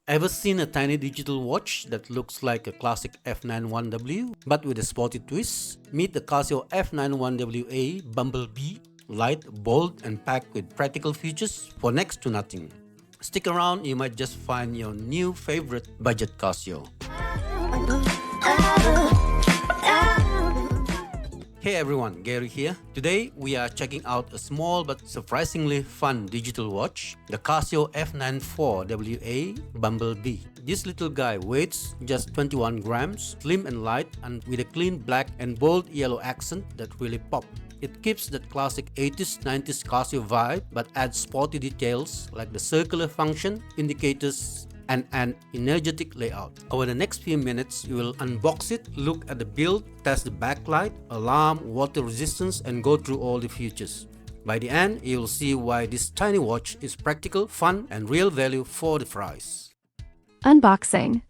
Ever seen a tiny digital watch that looks like a classic F-91W but with a sporty twist? Meet the Casio F-91WA Bumblebee, light, bold and packed with practical features for next to nothing. Stick around, you might just find your new favorite budget Casio. Hey everyone, Gary here. Today we are checking out a small but surprisingly fun digital watch, the Casio F-94WA Bumblebee. This little guy weighs just 21 grams, slim and light and with a clean black and bold yellow accent that really pop. It keeps that classic 80s 90s Casio vibe but adds sporty details like the circular function, indicators, and an energetic layout. Over the next few minutes, you will unbox it, look at the build, test the backlight, alarm, water resistance, and go through all the features. By the end, you will see why this tiny watch is practical, fun, and real value for the price. Unboxing.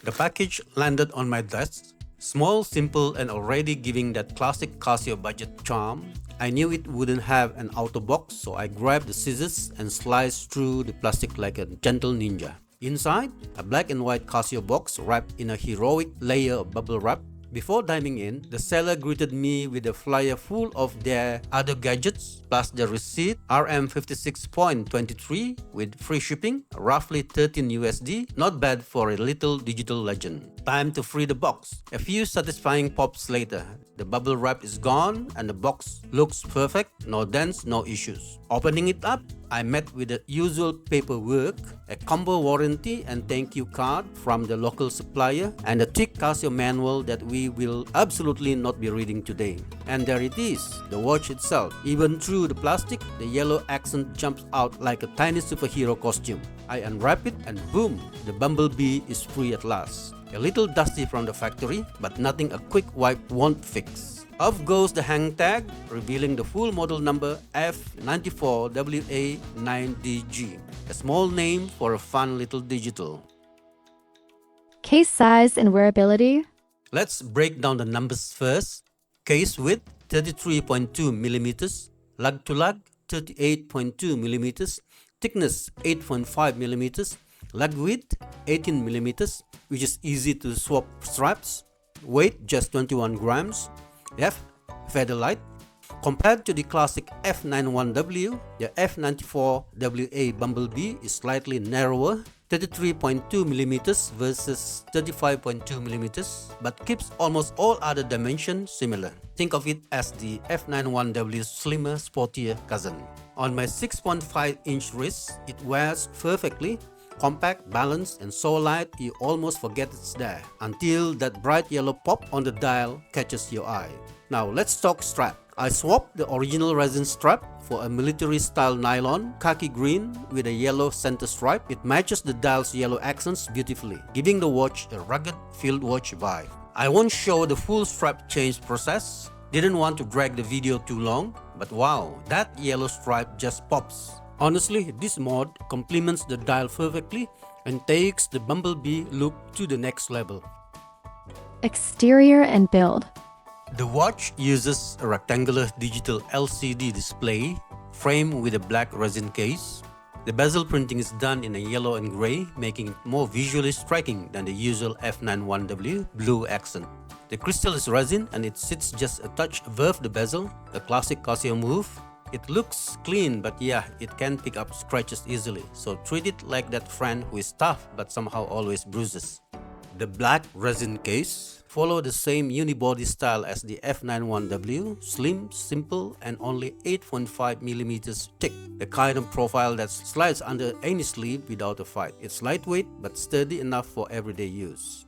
The package landed on my desk. Small, simple, and already giving that classic Casio budget charm. I knew it wouldn't have an outer box, so I grabbed the scissors and sliced through the plastic like a gentle ninja. Inside, a black and white Casio box wrapped in a heroic layer of bubble wrap. Before diving in, the seller greeted me with a flyer full of their other gadgets, plus the receipt, RM56.23 with free shipping, roughly 13 USD, not bad for a little digital legend. Time to free the box. A few satisfying pops later, the bubble wrap is gone and the box looks perfect, no dents, no issues. Opening it up, I met with the usual paperwork, a combo warranty and thank you card from the local supplier, and a thick Casio manual that we will absolutely not be reading today. And there it is, the watch itself. Even through the plastic, the yellow accent jumps out like a tiny superhero costume. I unwrap it and boom, the Bumblebee is free at last. A little dusty from the factory, but nothing a quick wipe won't fix. Off goes the hang tag, revealing the full model number F-94WA9DG, a small name for a fun little digital. Case size and wearability. Let's break down the numbers first. Case width 33.2mm, lug to lug 38.2mm, thickness 8.5mm, lug width 18mm, which is easy to swap straps, weight just 21 grams, feather light. Compared to the classic F-91W, the F-94WA Bumblebee is slightly narrower, 33.2mm versus 35.2mm, but keeps almost all other dimensions similar. Think of it as the F-91W's slimmer, sportier cousin. On my 6.5-inch wrist, it wears perfectly, compact, balanced, and so light you almost forget it's there until that bright yellow pop on the dial catches your eye. Now let's talk strap. I swapped the original resin strap for a military-style nylon, khaki green with a yellow center stripe. It matches the dial's yellow accents beautifully, giving the watch a rugged field watch vibe. I won't show the full strap change process. Didn't want to drag the video too long, but wow, that yellow stripe just pops. Honestly, this mod complements the dial perfectly and takes the Bumblebee look to the next level. Exterior and build. The watch uses a rectangular digital LCD display framed with a black resin case. The bezel printing is done in a yellow and gray, making it more visually striking than the usual F-91W blue accent. The crystal is resin and it sits just a touch above the bezel, a classic Casio move. It looks clean, but yeah, it can pick up scratches easily, so treat it like that friend who is tough but somehow always bruises. The black resin case follows the same unibody style as the F-91W, slim, simple, and only 8.5mm thick, the kind of profile that slides under any sleeve without a fight. It's lightweight but sturdy enough for everyday use.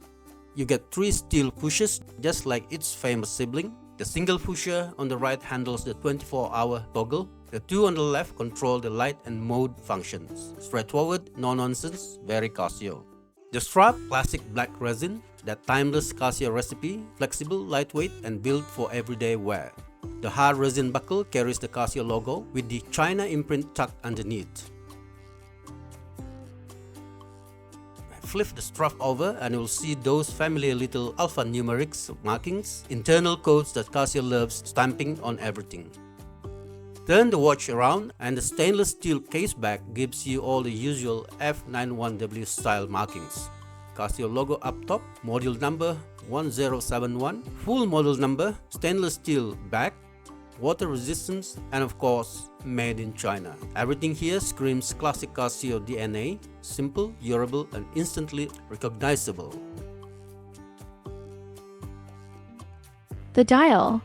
You get 3 steel pushers, just like its famous sibling. The single pusher on the right handles the 24-hour toggle. The 2 on the left control the light and mode functions. Straightforward, no nonsense, very Casio. The strap, classic black resin, that timeless Casio recipe, flexible, lightweight, and built for everyday wear. The hard resin buckle carries the Casio logo with the China imprint tucked underneath. Flip the strap over and you'll see those familiar little alphanumerics markings, internal codes that Casio loves stamping on everything. Turn the watch around and the stainless steel case back gives you all the usual F-91W style markings. Casio logo up top, model number 1071, full model number, stainless steel back, water resistance, and of course, made in China. Everything here screams classic Casio DNA, simple, durable, and instantly recognizable. The dial.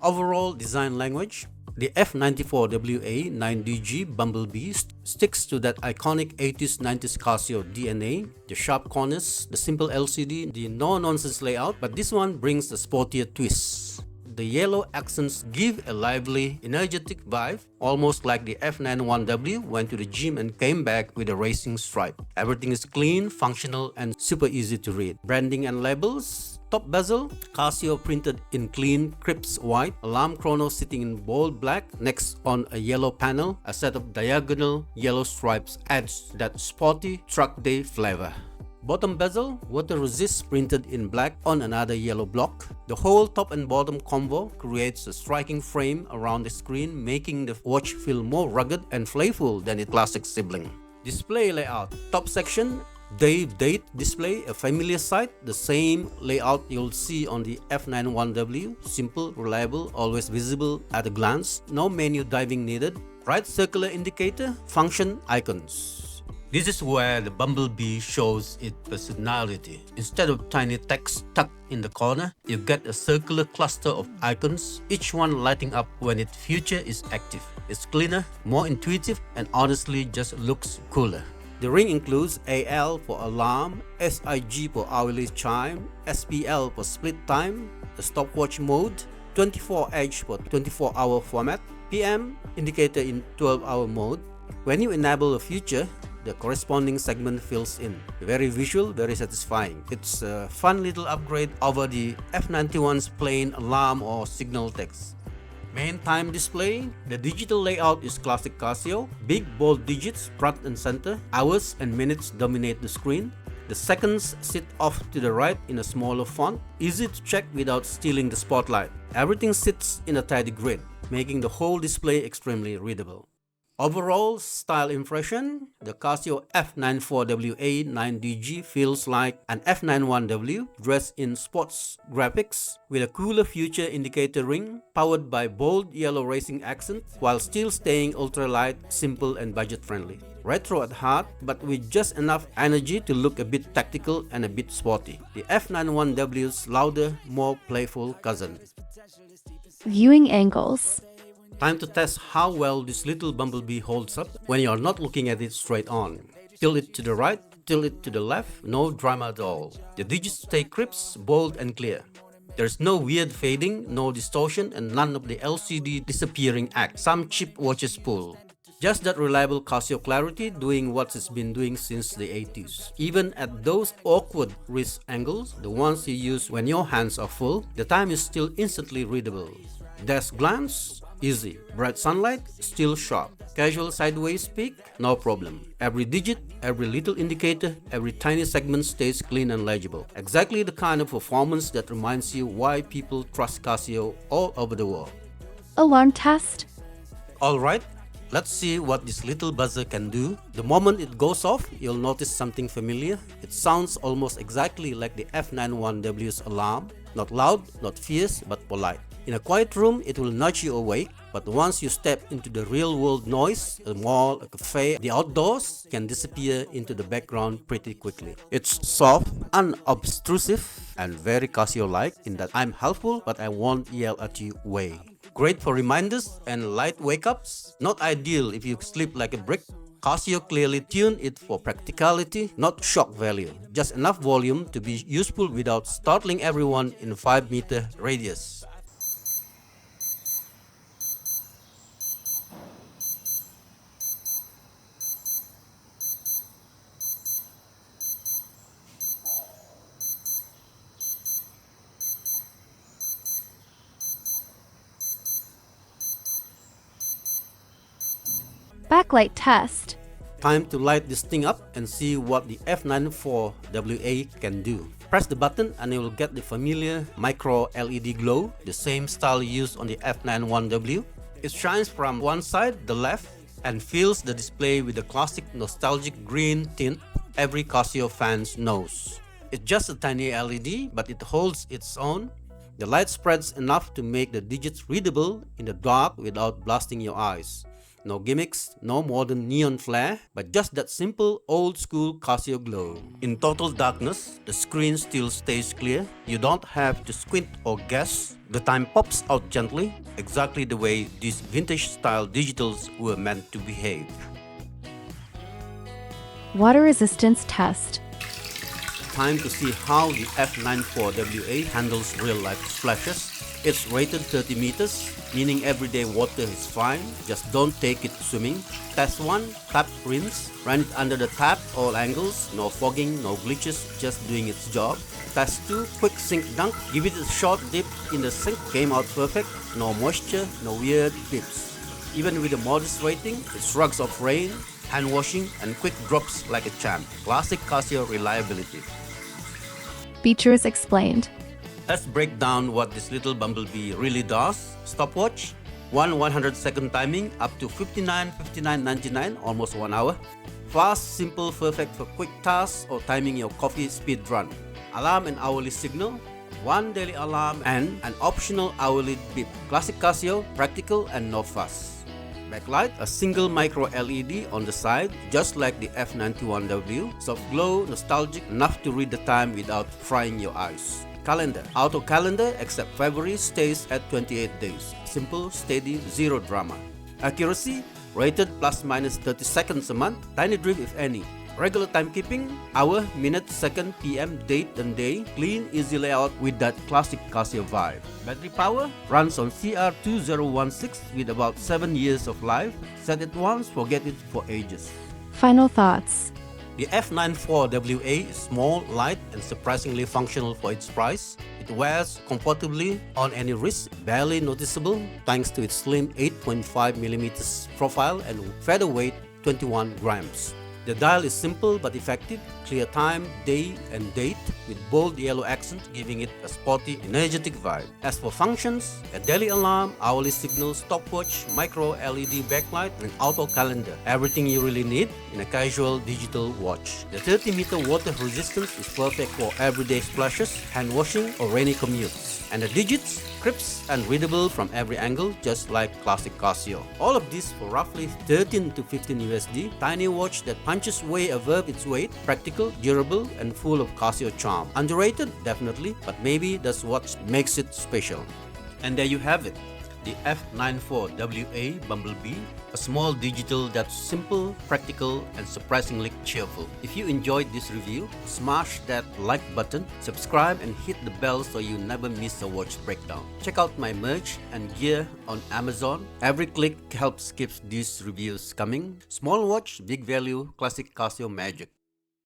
Overall design language, the F-94WA 9DG Bumblebee sticks to that iconic 80s 90s Casio DNA, the sharp corners, the simple LCD, the no-nonsense layout, but this one brings a sportier twist. The yellow accents give a lively, energetic vibe, almost like the F-91W went to the gym and came back with a racing stripe. Everything is clean, functional, and super easy to read. Branding and labels. Top bezel, Casio printed in clean crisp white, alarm chrono sitting in bold black, next on a yellow panel, a set of diagonal yellow stripes adds that sporty truck day flavor. Bottom bezel, water resist printed in black on another yellow block. The whole top and bottom combo creates a striking frame around the screen, making the watch feel more rugged and playful than its classic sibling. Display layout, top section, date display, a familiar sight, the same layout you'll see on the F-91W, simple, reliable, always visible at a glance, no menu diving needed. Right circular indicator, function icons. This is where the Bumblebee shows its personality. Instead of tiny text tucked in the corner, you get a circular cluster of icons, each one lighting up when its future is active. It's cleaner, more intuitive, and honestly just looks cooler. The ring includes AL for alarm, SIG for hourly chime, SPL for split time, the stopwatch mode, 24H for 24-hour format, PM indicator in 12-hour mode. When you enable a feature, the corresponding segment fills in. Very visual, very satisfying. It's a fun little upgrade over the F-91's plain alarm or signal text. Main time display, the digital layout is classic Casio. Big bold digits front and center, hours and minutes dominate the screen. The seconds sit off to the right in a smaller font, easy to check without stealing the spotlight. Everything sits in a tidy grid, making the whole display extremely readable. Overall style impression, the Casio F-94WA 9DG feels like an F-91W dressed in sports graphics with a cooler future indicator ring powered by bold yellow racing accents while still staying ultralight, simple and budget-friendly. Retro at heart, but with just enough energy to look a bit tactical and a bit sporty. The F-91W's louder, more playful cousin. Viewing angles. Time to test how well this little Bumblebee holds up when you are not looking at it straight on. Tilt it to the right, tilt it to the left, no drama at all. The digits stay crisp, bold and clear. There's no weird fading, no distortion and none of the LCD disappearing act some cheap watches pull. Just that reliable Casio clarity doing what it's been doing since the 80s. Even at those awkward wrist angles, the ones you use when your hands are full, the time is still instantly readable. Desk glance, easy. Bright sunlight, still sharp. Casual sideways peek, no problem. Every digit, every little indicator, every tiny segment stays clean and legible. Exactly the kind of performance that reminds you why people trust Casio all over the world. Alarm test. Alright, let's see what this little buzzer can do. The moment it goes off, you'll notice something familiar. It sounds almost exactly like the F-91W's alarm. Not loud, not fierce, but polite. In a quiet room, it will nudge you awake, but once you step into the real-world noise, a mall, a cafe, the outdoors can disappear into the background pretty quickly. It's soft, unobtrusive, and very Casio-like in that I'm helpful, but I won't yell at you way. Great for reminders and light wake-ups. Not ideal if you sleep like a brick. Casio clearly tuned it for practicality, not shock value. Just enough volume to be useful without startling everyone in a 5-meter radius. Backlight test. Time to light this thing up and see what the F-94WA can do. Press the button and you will get the familiar micro LED glow, the same style used on the F-91W. It shines from one side, the left, and fills the display with the classic nostalgic green tint every Casio fans knows. It's just a tiny LED, but it holds its own. The light spreads enough to make the digits readable in the dark without blasting your eyes. No gimmicks, no modern neon flare, but just that simple old-school Casio glow. In total darkness, the screen still stays clear. You don't have to squint or guess. The time pops out gently, exactly the way these vintage-style digitals were meant to behave. Water resistance test. Time to see how the F-94WA handles real-life splashes. It's rated 30 meters, meaning everyday water is fine, just don't take it swimming. Test 1, tap rinse, run it under the tap, all angles, no fogging, no glitches, just doing its job. Test 2, quick sink dunk, give it a short dip in the sink, came out perfect, no moisture, no weird dips. Even with a modest rating, it shrugs off rain, hand washing, and quick drops like a champ. Classic Casio reliability. Features explained. Let's break down what this little Bumblebee really does. Stopwatch, 100-second timing up to 59:59.99, almost 1 hour. Fast, simple, perfect for quick tasks or timing your coffee speed run. Alarm and hourly signal, one daily alarm and an optional hourly beep. Classic Casio, practical and no fuss. Backlight, a single micro LED on the side, just like the F-91W. Soft glow, nostalgic, enough to read the time without frying your eyes. Calendar, auto calendar except February stays at 28 days. Simple, steady, zero drama. Accuracy, rated plus minus 30 seconds a month, tiny drip if any. Regular timekeeping, hour, minute, second, PM, date and day. Clean, easy layout with that classic Casio vibe. Battery power, runs on CR2016 with about 7 years of life. Set it once, forget it for ages. Final thoughts. The F-94WA is small, light, and surprisingly functional for its price. It wears comfortably on any wrist, barely noticeable thanks to its slim 8.5mm profile and featherweight 21 grams. The dial is simple but effective, clear time, day and date with bold yellow accent giving it a sporty, energetic vibe. As for functions, a daily alarm, hourly signal, stopwatch, micro LED backlight and auto calendar. Everything you really need in a casual digital watch. The 30-meter water resistance is perfect for everyday splashes, hand washing or rainy commutes. And the digits, crisp and readable from every angle, just like classic Casio. All of this for roughly 13 to 15 USD. Tiny watch that punches way above its weight, practical, durable, and full of Casio charm. Underrated, definitely, but maybe that's what makes it special. And there you have it. The F-94WA Bumblebee, a small digital that's simple, practical, and surprisingly cheerful. If you enjoyed this review, smash that like button, subscribe, and hit the bell so you never miss a watch breakdown. Check out my merch and gear on Amazon. Every click helps keep these reviews coming. Small watch, big value, classic Casio magic.